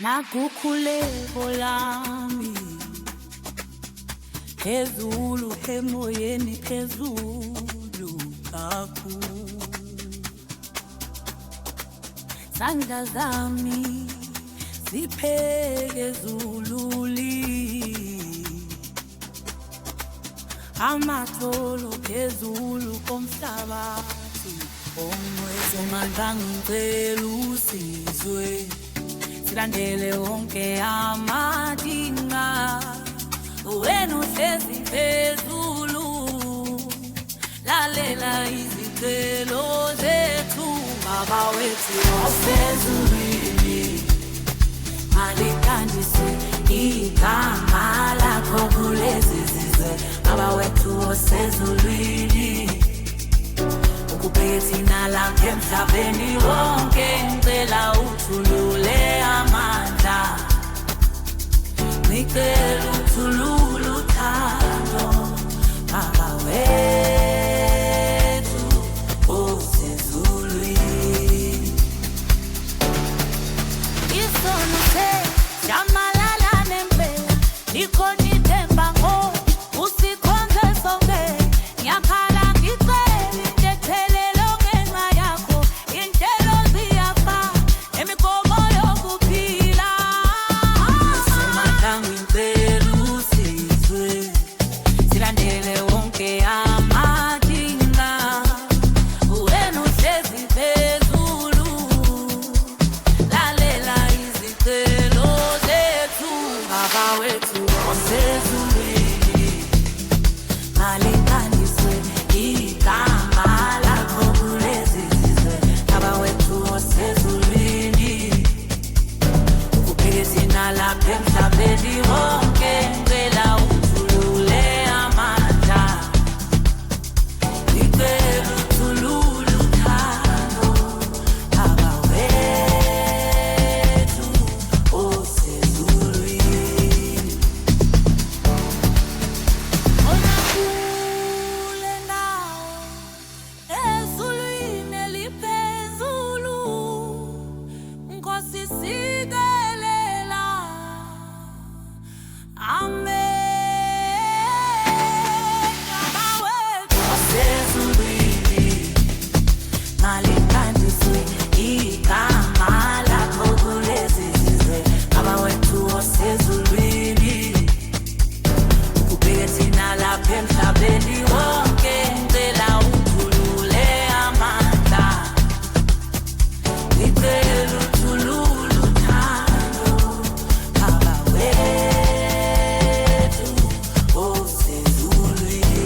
nakukhuleko lami phezulu emoyeni phezulu kakhulu sandla zami zipheke zululi amatholo phezulu komhlabathi omwezo mandangicela usizwe silandele wonke amadinga wena uhlezi phezulu lalela izicelo zethu baba wethu osezulwini malikandise igama lakho kulezi zizwe baba wethu osezulwini ukubhekithina lapha emhlabeni wonke ngicela uthulule amandla ngicela uthulule uthando baba wethu osezulwini isono se jamalala nempela likhona ithemba ngo usikhonze sonke ngiyakhala ngicela inthethelelo ngenxa yakho intelo ziyafa emigomo yokuphila simandla ngicela usizwe silandele wonke amadinga wena uhlezi phezulu lalela izicelo zethu baba wethu osezulwini malikandiswe igama lakho kulezi zizwe baba wethu osezulwini ukubhekithina lapha emhlabeni wonke ngicela uthulule amandla ngicela uthulule uthando baba wethu osezulwini onakule nawo ezulwini eliphezulu Nkosi sikelela amen baba wethu osezulwini malikandiswe igama lakho kulezi zizwe baba wethu osezulwini ukubhekithina lapha emhlabeni wonke ngicela uthulule amandla ngicela uthulule uthando baba wethu osezulwini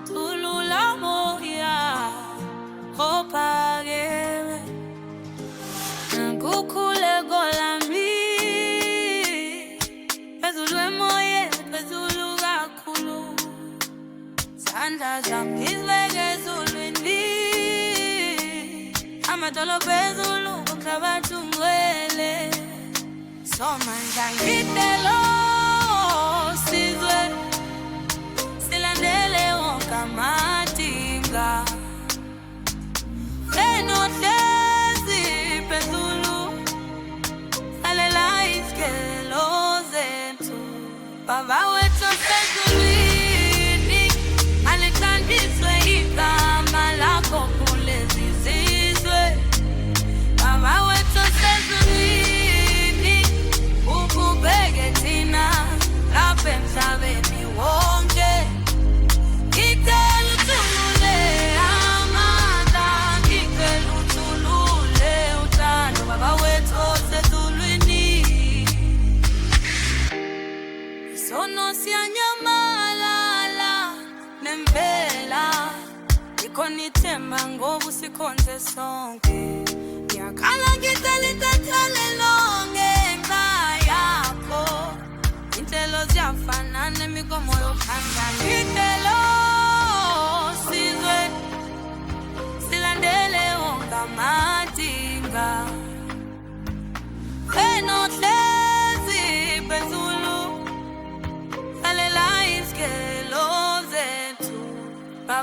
Tulula moya Hopageme Kukule golami Pezulu emoye Pezulu gakulu Sandla zambizweke zulwini Amatolo pezulu Kumhlabathi ungcwele Somandla ngitelo sizwe silandele wonke amadinga wena uhlezi phezulu lalela izicelo zethu baba wethu osezulwini malikandiswe igama lakho kulezi zizwe baba wethu osezulwini ukubhekithina lapha emhlabeni wonke ngicela uthulule amandla ngicela uthulule uthando baba wethu osezulwini isono siyanyamalala nempela ikhona ithemba ngoba usikhonze sonke ngiyakhala ngicela inthethelelo ngenxa yakho intelo ziyafana nemigomo yokuhamba intelo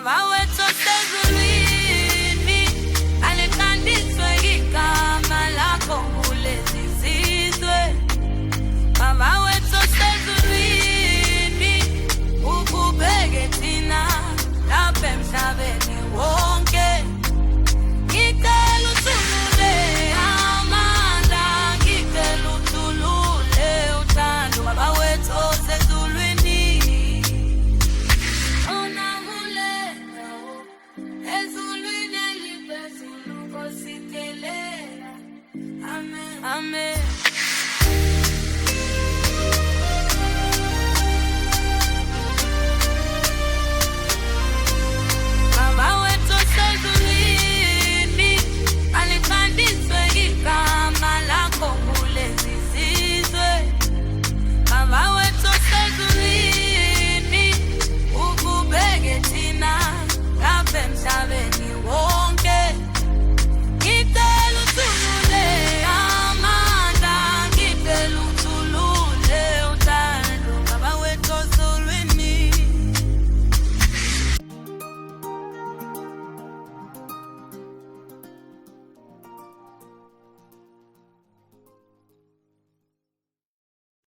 bawe